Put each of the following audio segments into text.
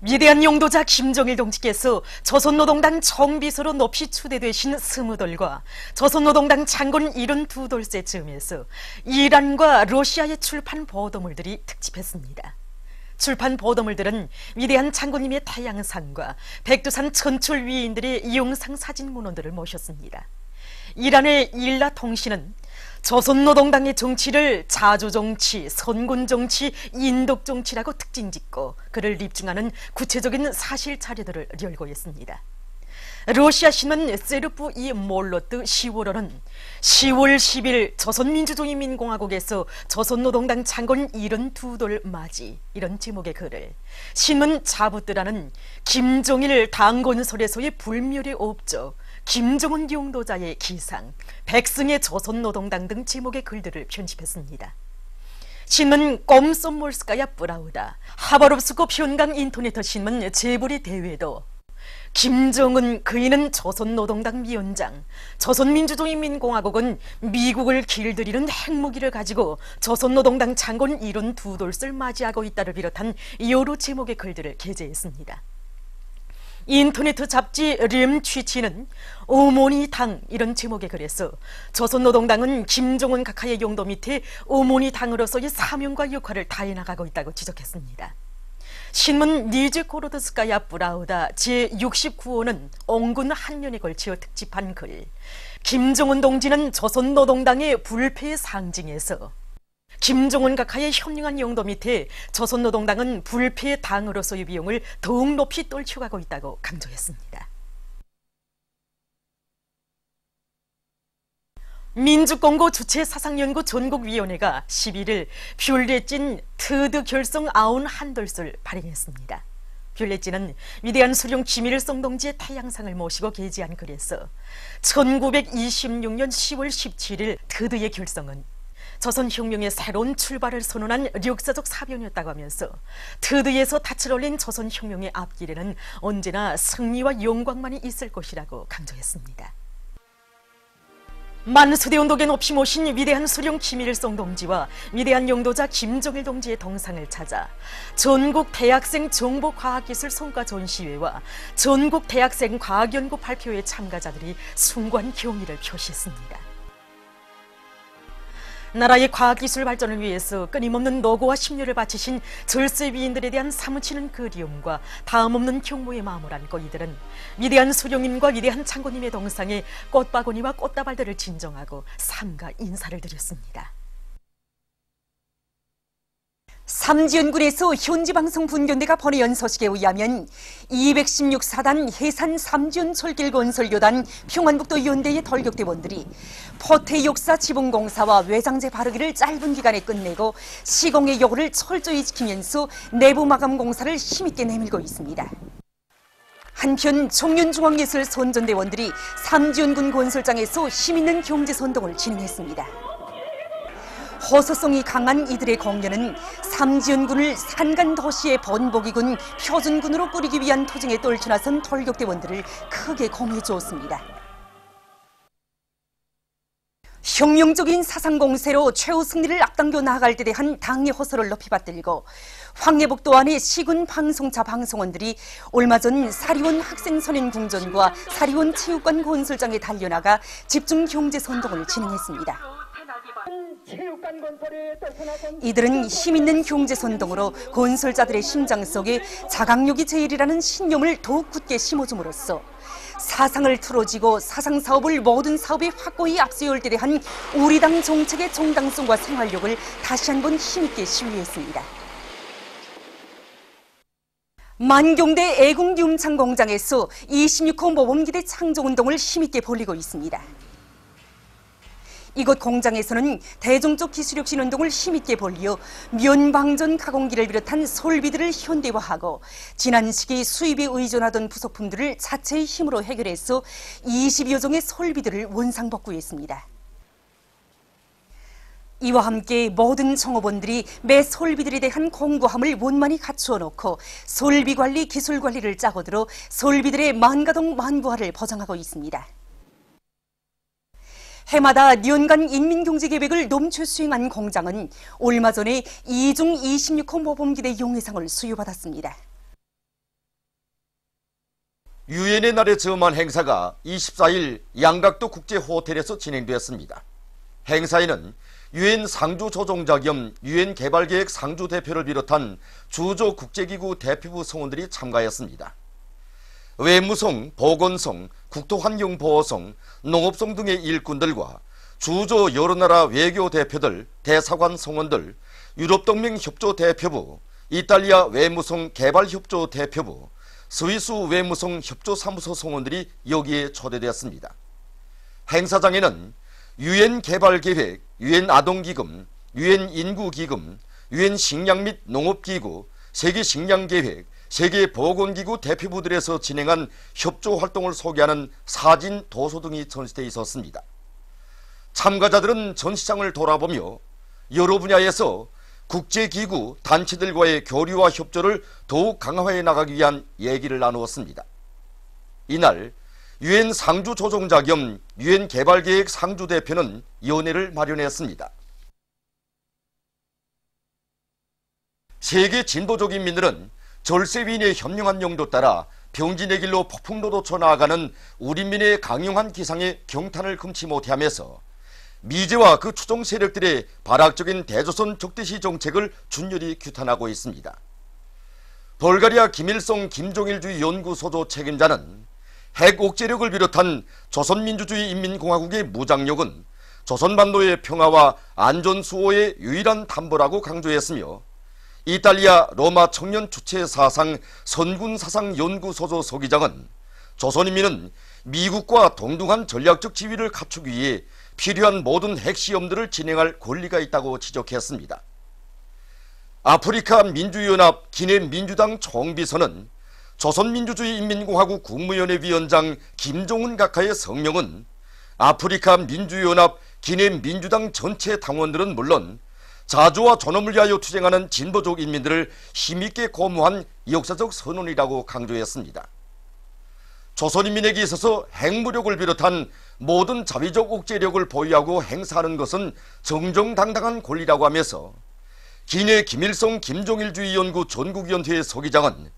위대한 용도자 김정일 동지께서 조선노동당 정비서로 높이 추대되신 스무돌과 조선노동당 장군 72돌째 즈음에서 이란과 러시아의 출판 보도물들이 특집했습니다. 출판 보도물들은 위대한 장군님의 태양상과 백두산 천출 위인들의 용상 사진 문헌들을 모셨습니다. 이란의 일라 통신은 조선노동당의 정치를 자주정치, 선군정치, 인독정치라고 특징짓고 그를 입증하는 구체적인 사실 자료들을 열거했습니다. 러시아 신문 세르프 이 몰로트 10월호는 10월 10일 조선민주주의인민공화국에서 조선노동당 장군 72돌 맞이 이런 제목의 글을 신문 자부뜨라는 김정일 당건설에서의 불멸의 업적, 김정은 용도자의 기상, 백승의 조선노동당 등 제목의 글들을 편집했습니다. 신문 꼼솜몰스카야 프라우다, 하바롭스크 평강 인터넷 신문 제보리 대회도 김정은 그이는 조선노동당 위원장, 조선민주주의인민공화국은 미국을 길들이는 핵무기를 가지고 조선노동당 장군 72돌을 맞이하고 있다를 비롯한 여러 제목의 글들을 게재했습니다. 인터넷 잡지 림취치는 어머니 당 이런 제목의 글에서 조선노동당은 김정은 각하의 용도 밑에 어머니 당으로서의 사명과 역할을 다해나가고 있다고 지적했습니다. 신문 니즈코로드스카야 프라우다 제69호는 옹군 한 년에 걸쳐 특집한 글 김정은 동지는 조선노동당의 불패의 상징에서 김정은 각하의 현명한 용도 밑에 조선노동당은 불패의 당으로서의 비용을 더욱 높이 떨쳐가고 있다고 강조했습니다. 민주공고 주체사상연구 전국위원회가 11일 뷰레진 트드 결성 91돌을 발행했습니다. 뷰레진은 위대한 수령 김일성 동지의 태양상을 모시고 게재한 글에서 1926년 10월 17일 트드의 결성은 조선혁명의 새로운 출발을 선언한 역사적 사변이었다고 하면서 트드에서 닻을 올린 조선혁명의 앞길에는 언제나 승리와 영광만이 있을 것이라고 강조했습니다. 만수대운동에 높이 모신 위대한 수령 김일성 동지와 위대한 용도자 김정일 동지의 동상을 찾아 전국 대학생 정보과학기술 성과 전시회와 전국 대학생 과학연구 발표회 참가자들이 숭고한 경의를 표시했습니다. 나라의 과학기술 발전을 위해서 끊임없는 노고와 심려를 바치신 절세위인들에 대한 사무치는 그리움과 다음없는 경모의 마음을 안고 이들은 위대한 수령님과 위대한 장군님의 동상에 꽃바구니와 꽃다발들을 진정하고 삼가 인사를 드렸습니다. 삼지연군에서 현지방송 분견대가 보내온 소식에 의하면 216사단 해산 삼지연 철길 건설교단 평안북도 연대의 돌격대원들이 포태 역사 지붕공사와 외장재 바르기를 짧은 기간에 끝내고 시공의 요구를 철저히 지키면서 내부 마감 공사를 힘있게 내밀고 있습니다. 한편 청년중앙예술 선전대원들이 삼지연군 건설장에서 힘있는 경제선동을 진행했습니다. 호소성이 강한 이들의 공연은 삼지연군을 산간도시의 본보기군 표준군으로 꾸리기 위한 투쟁에 떨쳐나선 돌격대원들을 크게 공유해 주었습니다. 혁명적인 사상공세로 최후 승리를 앞당겨 나아갈 때 대한 당의 호소를 높이 받들고 황해북도 안의 시군 방송차 방송원들이 얼마 전 사리원 학생선행궁전과 사리원 체육관 건설장에 달려나가 집중 경제선동을 진행했습니다. 이들은 힘있는 경제선동으로 건설자들의 심장 속에 자강력이 제일이라는 신념을 더욱 굳게 심어줌으로써 사상을 틀어지고 사상사업을 모든 사업에 확고히 앞서 열때 대한 우리 당 정책의 정당성과 생활력을 다시 한번 힘있게 시위했습니다. 만경대 애국융창공장에서 26호 모범기대 창조운동을 힘있게 벌이고 있습니다. 이곳 공장에서는 대중적 기술혁신 운동을 힘있게 벌려 면방전 가공기를 비롯한 설비들을 현대화하고 지난 시기 수입에 의존하던 부속품들을 자체의 힘으로 해결해서 20여 종의 설비들을 원상복구했습니다. 이와 함께 모든 종업원들이 매 설비들에 대한 공부함을 원만히 갖추어 놓고 설비관리, 기술관리를 짜고 들어 설비들의 만가동 만부화를 보장하고 있습니다. 해마다 년간 인민경제계획을 넘쳐 수행한 공장은 얼마 전에 2중 26호 모범기대 용의상을 수여받았습니다. 유엔의 날에 즈음한 행사가 24일 양각도 국제호텔에서 진행되었습니다. 행사에는 유엔 상주 조종자 겸 유엔 개발계획 상주 대표를 비롯한 주조 국제기구 대표부 성원들이 참가했습니다. 외무성, 보건성, 국토환경보호성, 농업성 등의 일꾼들과 주조 여러 나라 외교 대표들, 대사관 성원들, 유럽동맹 협조 대표부, 이탈리아 외무성 개발협조 대표부, 스위스 외무성 협조사무소 성원들이 여기에 초대되었습니다. 행사장에는 유엔 개발계획, 유엔 아동기금, 유엔 인구기금, 유엔 식량 및 농업기구, 세계식량계획, 세계보건기구 대표부들에서 진행한 협조활동을 소개하는 사진, 도서 등이 전시되어 있었습니다. 참가자들은 전시장을 돌아보며 여러 분야에서 국제기구, 단체들과의 교류와 협조를 더욱 강화해 나가기 위한 얘기를 나누었습니다. 이날 유엔 상주 조종자 겸 유엔 개발계획 상주 대표는 연회를 마련했습니다. 세계 진보적 인민들은 절세위인의 현명한 용도 따라 병진의 길로 폭풍도도 쳐나아가는 우리 민의 강용한 기상에 경탄을 금치 못하면서 미제와 그 추종 세력들의 발악적인 대조선 적대시 정책을 준열히 규탄하고 있습니다. 벌가리아 김일성 김종일주의 연구소조 책임자는 핵 억제력을 비롯한 조선민주주의 인민공화국의 무장력은 조선반도의 평화와 안전 수호의 유일한 담보라고 강조했으며 이탈리아 로마 청년 주체 사상 선군사상 연구소조 소기장은 조선인민은 미국과 동등한 전략적 지위를 갖추기 위해 필요한 모든 핵시험들을 진행할 권리가 있다고 지적했습니다. 아프리카 민주연합 기내민주당 총비서는 조선민주주의인민공화국 국무위원회 위원장 김종은 각하의 성명은 아프리카 민주연합 기내민주당 전체 당원들은 물론 자주와 존엄을 위하여 투쟁하는 진보적 인민들을 힘있게 고무한 역사적 선언이라고 강조했습니다. 조선인민에게 있어서 핵무력을 비롯한 모든 자위적 억제력을 보유하고 행사하는 것은 정정당당한 권리라고 하면서 기내 김일성 김종일주의 연구 전국위원회의 소기장은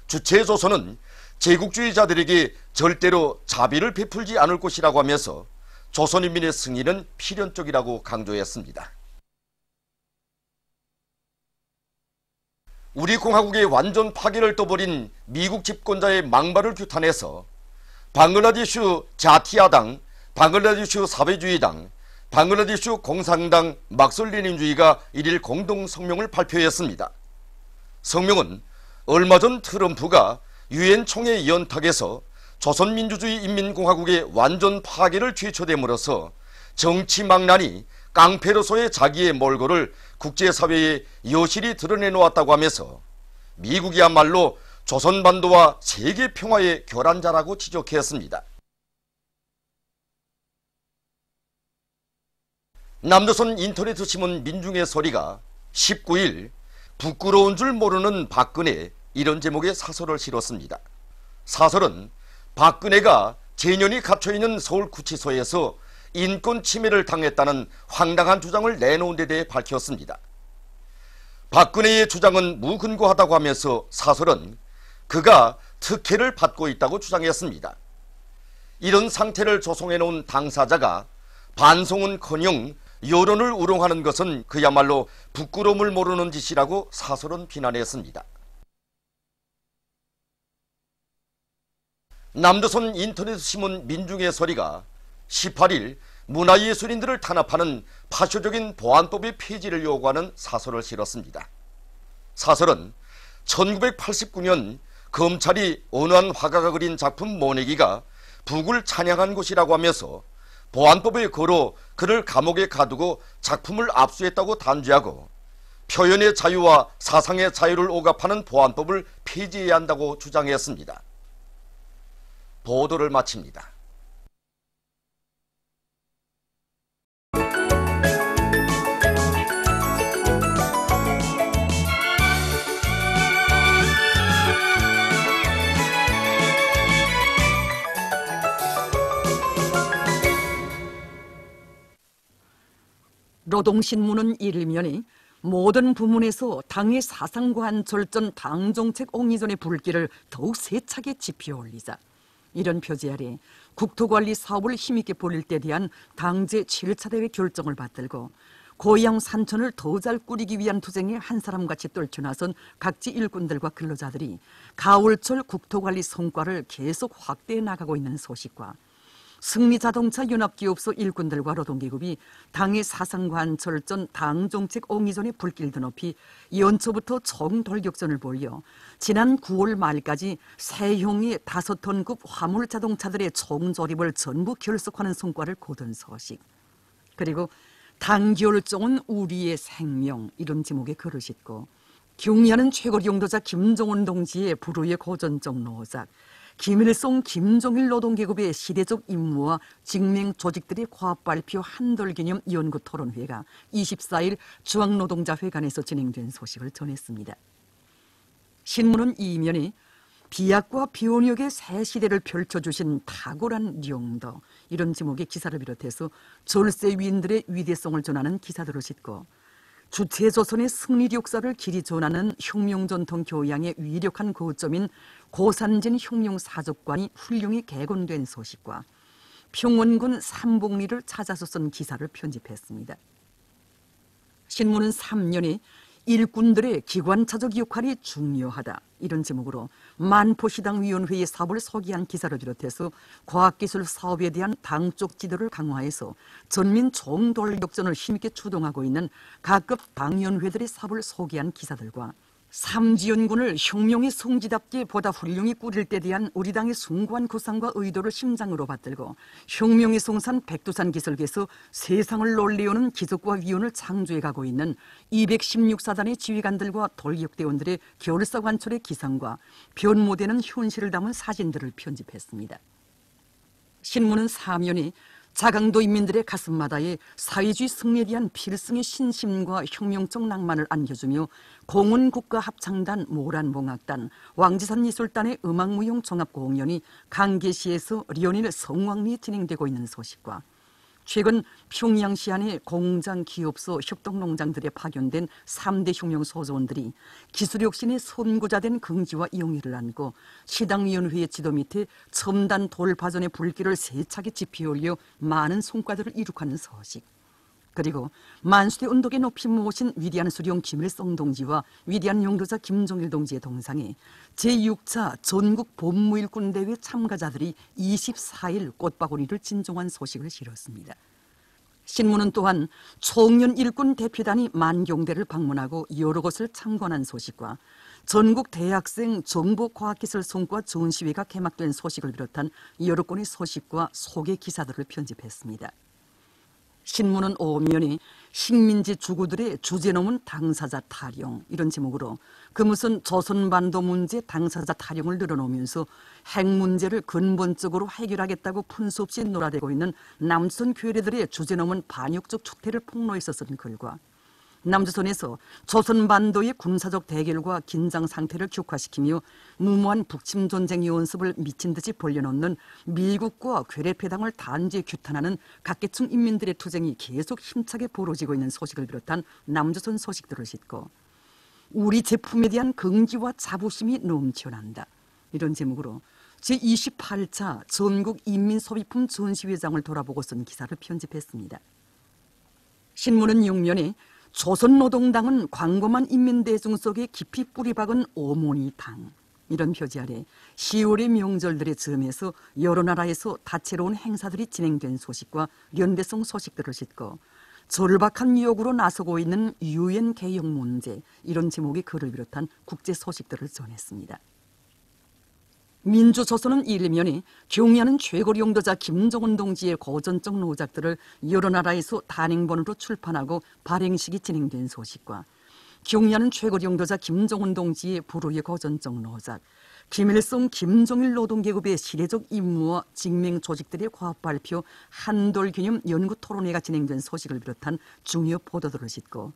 주체조선은 제국주의자들에게 절대로 자비를 베풀지 않을 것이라고 하면서 조선인민의 승리는 필연적이라고 강조했습니다. 우리 공화국의 완전 파괴를 떠버린 미국 집권자의 망발을 규탄해서 방글라데슈 자티야당, 방글라데슈 사회주의당, 방글라데슈 공산당 막설레닌주의가 1일 공동 성명을 발표했습니다. 성명은 얼마 전 트럼프가 유엔 총회 연탁에서 조선민주주의인민공화국의 완전 파괴를 죄초됨으로써 정치망란이 깡패로서의 자기의 몰골을 국제사회에 여실히 드러내놓았다고 하면서 미국이야말로 조선반도와 세계 평화의 교란자라고 지적했습니다. 남조선 인터넷 신문 민중의 소리가 19일 부끄러운 줄 모르는 박근혜 이런 제목의 사설을 실었습니다. 사설은 박근혜가 재년이 갇혀있는 서울구치소에서 인권 침해를 당했다는 황당한 주장을 내놓은 데 대해 밝혔습니다. 박근혜의 주장은 무근거하다고 하면서 사설은 그가 특혜를 받고 있다고 주장했습니다. 이런 상태를 조성해놓은 당사자가 반성은커녕 여론을 우롱하는 것은 그야말로 부끄러움을 모르는 짓이라고 사설은 비난했습니다. 남조선 인터넷 신문 민중의 소리가 18일 문화예술인들을 탄압하는 파쇼적인 보안법의 폐지를 요구하는 사설을 실었습니다. 사설은 1989년 검찰이 언어한 화가가 그린 작품 모내기가 북을 찬양한 것이라고 하면서 보안법에 걸어 그를 감옥에 가두고 작품을 압수했다고 단죄하고 표현의 자유와 사상의 자유를 억압하는 보안법을 폐지해야 한다고 주장했습니다. 보도를 마칩니다. 노동신문은 일면이 모든 부문에서 당의 사상과한 절전 당정책 옹이전의 불길을 더욱 세차게 지피어 올리자 이런 표지 아래 국토관리 사업을 힘있게 벌일 때 대한 당제 7차 대회 결정을 받들고 고향 산천을 더 잘 꾸리기 위한 투쟁에 한 사람같이 떨쳐나선 각지 일꾼들과 근로자들이 가을철 국토관리 성과를 계속 확대해 나가고 있는 소식과 승리자동차 연합기업소 일꾼들과 노동계급이 당의 사상관철전 당정책 옹이전에 불길도 높이 연초부터 정돌격전을 벌여 지난 9월 말까지 세형의 5톤급 화물자동차들의 총조립을 전부 결속하는 성과를 거둔 소식, 그리고 당결정은 우리의 생명, 이런 제목의 글을 싣고 경의하는 최고 용도자 김정은 동지의 불후의 고전적 노작, 김일성, 김종일 노동계급의 시대적 임무와 직맹 조직들의 과업 발표 한돌기념 연구 토론회가 24일 중앙노동자회관에서 진행된 소식을 전했습니다. 신문은 이면에 비약과 비온역의 새 시대를 펼쳐주신 탁월한 용도, 이런 제목의 기사를 비롯해서 절세위인들의 위대성을 전하는 기사들을 싣고 주체조선의 승리 역사를 길이 전하는 혁명전통 교양의 위력한 거점인 고산진 혁명사적관이 훌륭히 개건된 소식과 평원군 삼복리를 찾아서 쓴 기사를 편집했습니다. 신문은 3년에 일꾼들의 기관차적 역할이 중요하다, 이런 제목으로 만포시당위원회의 사업을 소개한 기사를 비롯해서 과학기술 사업에 대한 당적 지도를 강화해서 전민 총돌격전을 힘있게 추동하고 있는 각급 당연회들의 사업을 소개한 기사들과 삼지연군을 혁명의 성지답게 보다 훌륭히 꾸릴 때 대한 우리 당의 숭고한 구상과 의도를 심장으로 받들고 혁명의 성산 백두산 기슭에서 세상을 놀래우는 기적과 위원을 창조해가고 있는 216사단의 지휘관들과 돌격대원들의 결사관철의 기상과 변모되는 현실을 담은 사진들을 편집했습니다. 신문은 사면이 자강도 인민들의 가슴마다에 사회주의 승리에 대한 필승의 신심과 혁명적 낭만을 안겨주며 공훈국가합창단, 모란봉악단, 왕지산미술단의 음악무용 종합공연이 강계시에서 리온일 성황리에 진행되고 있는 소식과 최근 평양시 안의 공장, 기업소, 협동농장들에 파견된 3대 혁명 소조원들이 기술혁신의 선구자된 긍지와 영예를 안고 시당위원회의 지도 밑에 첨단 돌파전의 불길을 세차게 지피올려 많은 성과들을 이룩하는 소식, 그리고 만수대 운동에 높이 모신 위대한 수령 김일성 동지와 위대한 용도자 김종일 동지의 동상에 제6차 전국 본무일꾼대회 참가자들이 24일 꽃바구니를 진종한 소식을 실었습니다. 신문은 또한 총련 일꾼 대표단이 만경대를 방문하고 여러 곳을 참관한 소식과 전국 대학생 정보과학기술 성과 전시회가 개막된 소식을 비롯한 여러 건의 소식과 소개 기사들을 편집했습니다. 신문은 오면에 식민지 주구들의 주제넘은 당사자 타령, 이런 제목으로 그 무슨 조선반도 문제 당사자 타령을 늘어놓으면서 핵 문제를 근본적으로 해결하겠다고 푼수 없이 놀아대고 있는 남조선 괴뢰들의 주제넘은 반역적 축태를 폭로해서 쓴 글과 남조선에서 조선반도의 군사적 대결과 긴장 상태를 격화시키며 무모한 북침 전쟁 연습을 미친 듯이 벌려놓는 미국과 괴뢰패당을 단죄 규탄하는 각계층 인민들의 투쟁이 계속 힘차게 벌어지고 있는 소식을 비롯한 남조선 소식들을 싣고 우리 제품에 대한 긍지와 자부심이 넘쳐난다, 이런 제목으로 제28차 전국 인민소비품 전시회장을 돌아보고 쓴 기사를 편집했습니다. 신문은 6면에 조선노동당은 광범한 인민대중 속에 깊이 뿌리박은 오모니 당, 이런 표지 아래 10월의 명절들의 즈음에서 여러 나라에서 다채로운 행사들이 진행된 소식과 연대성 소식들을 싣고 절박한 유혹으로 나서고 있는 유엔 개혁 문제, 이런 제목의 글을 비롯한 국제 소식들을 전했습니다. 민주조선은 일면에 경의하는 최고 용도자 김정은 동지의 고전적 노작들을 여러 나라에서 단행본으로 출판하고 발행식이 진행된 소식과 경의하는 최고 용도자 김정은 동지의 불후의 고전적 노작, 김일성, 김종일 노동계급의 시대적 임무와 직맹 조직들의 과업 발표 한돌기념 연구 토론회가 진행된 소식을 비롯한 중요 보도들을 싣고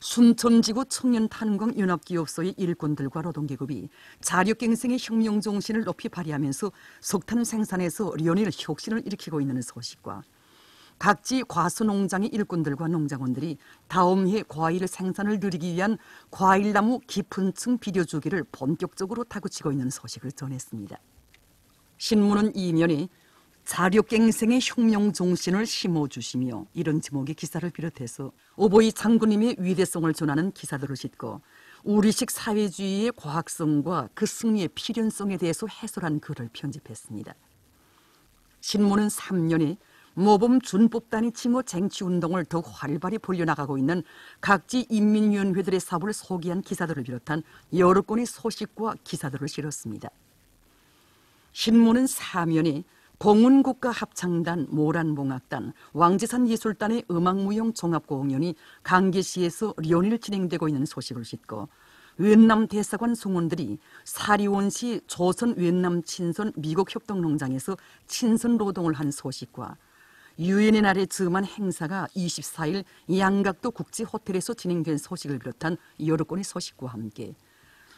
순천지구 청년탄광 연합기업소의 일꾼들과 노동계급이 자력갱생의 혁명 정신을 높이 발휘하면서 석탄 생산에서 리온일 혁신을 일으키고 있는 소식과 각지 과수농장의 일꾼들과 농장원들이 다음 해 과일 생산을 늘리기 위한 과일나무 깊은 층 비료주기를 본격적으로 다구치고 있는 소식을 전했습니다. 신문은 이면에 자력갱생의 혁명 정신을 심어주시며 이런 제목의 기사를 비롯해서 오보이 장군님의 위대성을 전하는 기사들을 싣고 우리식 사회주의의 과학성과 그 승리의 필연성에 대해서 해설한 글을 편집했습니다. 신문은 3년에 모범 준법단이 칭호 쟁취운동을 더욱 활발히 벌려나가고 있는 각지 인민위원회들의 사업을 소개한 기사들을 비롯한 여러 건의 소식과 기사들을 실었습니다. 신문은 4면에 공운국가합창단, 모란봉악단, 왕지산예술단의 음악무용 종합공연이 강계시에서 연일 진행되고 있는 소식을 싣고 웬남 대사관 승무원들이 사리원시 조선 웬남 친선 미국 협동농장에서 친선 노동을 한 소식과 유엔의 날에 즈음한 행사가 24일 양각도 국제호텔에서 진행된 소식을 비롯한 여러 건의 소식과 함께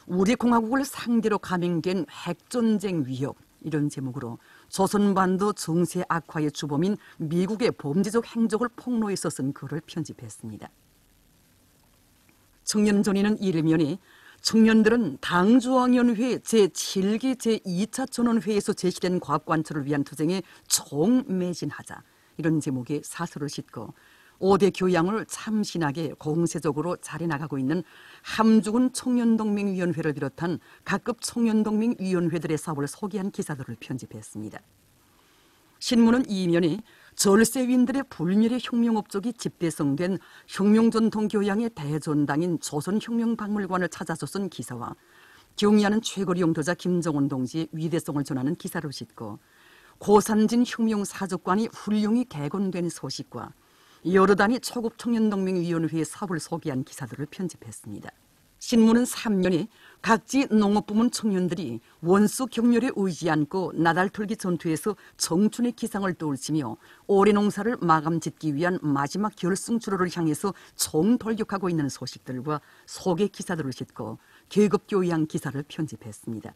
우리 공화국을 상대로 감행된 핵전쟁 위협 이런 제목으로 조선반도 정세 악화의 주범인 미국의 범죄적 행적을 폭로해서 쓴 글을 편집했습니다. 청년전의는 일면에 청년들은 당중앙위원회 제7기 제2차 전원회에서 제시된 과학관철을 위한 투쟁에 총매진하자 이런 제목의 사설을 싣고 5대 교양을 참신하게 공세적으로 잘해나가고 있는 함주군 청년동맹위원회를 비롯한 각급 청년동맹위원회들의 사업을 소개한 기사들을 편집했습니다. 신문은 이면에 절세윈들의 불멸의 혁명업적이 집대성된 혁명전통교양의 대전당인 조선혁명박물관을 찾아서 쓴 기사와 경의하는 최고리 용도자 김정은 동지의 위대성을 전하는 기사를 싣고 고산진 혁명사적관이 훌륭히 개건된 소식과 여러 단위 초급 청년동맹위원회의 사업을 소개한 기사들을 편집했습니다. 신문은 3년에 각지 농업부문 청년들이 원수 격렬에 의지 않고 나달털기 전투에서 청춘의 기상을 떠올치며 올해 농사를 마감 짓기 위한 마지막 결승주로를 향해서 총돌격하고 있는 소식들과 소개 기사들을 싣고 계급교양 기사를 편집했습니다.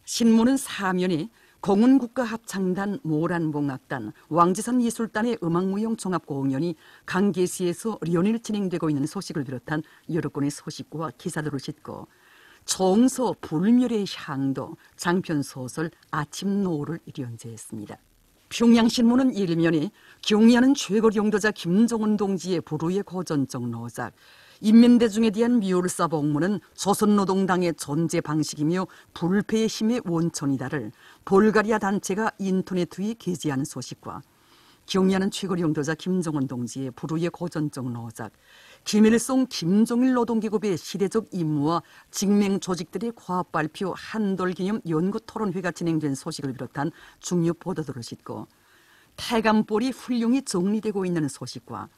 신문은 4면에 공운국가합창단, 모란봉악단, 왕지산예술단의 음악무용 종합공연이 강계시에서 연일 진행되고 있는 소식을 비롯한 여러 건의 소식과 기사들을 싣고 정서 불멸의 향도, 장편소설 아침 노을을 연재했습니다. 평양신문은 일면에 경의하는 최고 용도자 김정은 동지의 불후의 고전적 노작, 인민대중에 대한 미울사 복무는 조선노동당의 존재 방식이며 불패의 힘의 원천이다를 볼가리아 단체가 인터넷 위에 게재한 소식과 경의하는 최고 용도자 김정은 동지의 불후의 고전적 노작, 김일성 김정일 노동기구의 시대적 임무와 직맹 조직들의 과업 발표 한돌기념 연구토론회가 진행된 소식을 비롯한 중요 보도들을 싣고 태감볼이 훌륭히 정리되고 있는 소식과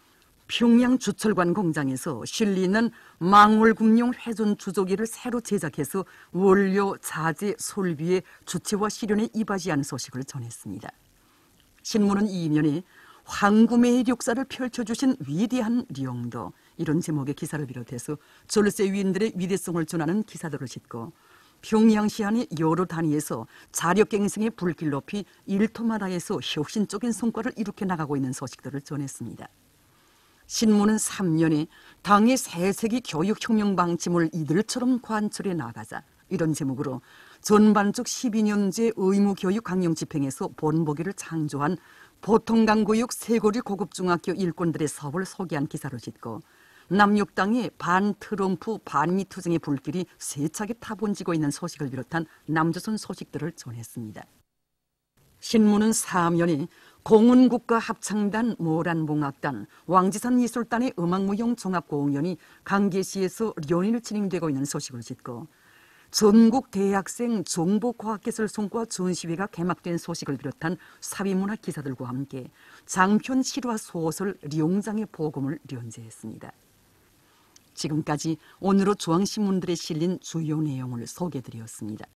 평양 주철관 공장에서 실리는 망월금룡 회전 주조기를 새로 제작해서 원료, 자재, 솔비의 주체와 실현에 이바지한 소식을 전했습니다. 신문은 이면에 황금의 역사를 펼쳐주신 위대한 령도 이런 제목의 기사를 비롯해서 절세위인들의 위대성을 전하는 기사들을 싣고 평양시 안의 여러 단위에서 자력갱생의 불길 높이 일터마다에서 혁신적인 성과를 이룩해 나가고 있는 소식들을 전했습니다. 신문은 3년에 당의 새세기 교육혁명 방침을 이들처럼 관철해 나가자 이런 제목으로 전반적 12년제 의무교육 강령 집행에서 본보기를 창조한 보통강교육 세고리 고급중학교 일꾼들의 사업을 소개한 기사를 싣고 남육당의 반트럼프 반미 투쟁의 불길이 세차게 타번지고 있는 소식을 비롯한 남조선 소식들을 전했습니다. 신문은 4면에 공운국가합창단, 모란봉악단, 왕지산예술단의 음악무용 종합공연이 강계시에서 연일 진행되고 있는 소식을 싣고 전국 대학생 정보과학기술 성과 전시회가 개막된 소식을 비롯한 사회문화 기사들과 함께 장편 실화 소설 룡장의 복음을 연재했습니다. 지금까지 오늘의 중앙신문들에 실린 주요 내용을 소개해드렸습니다.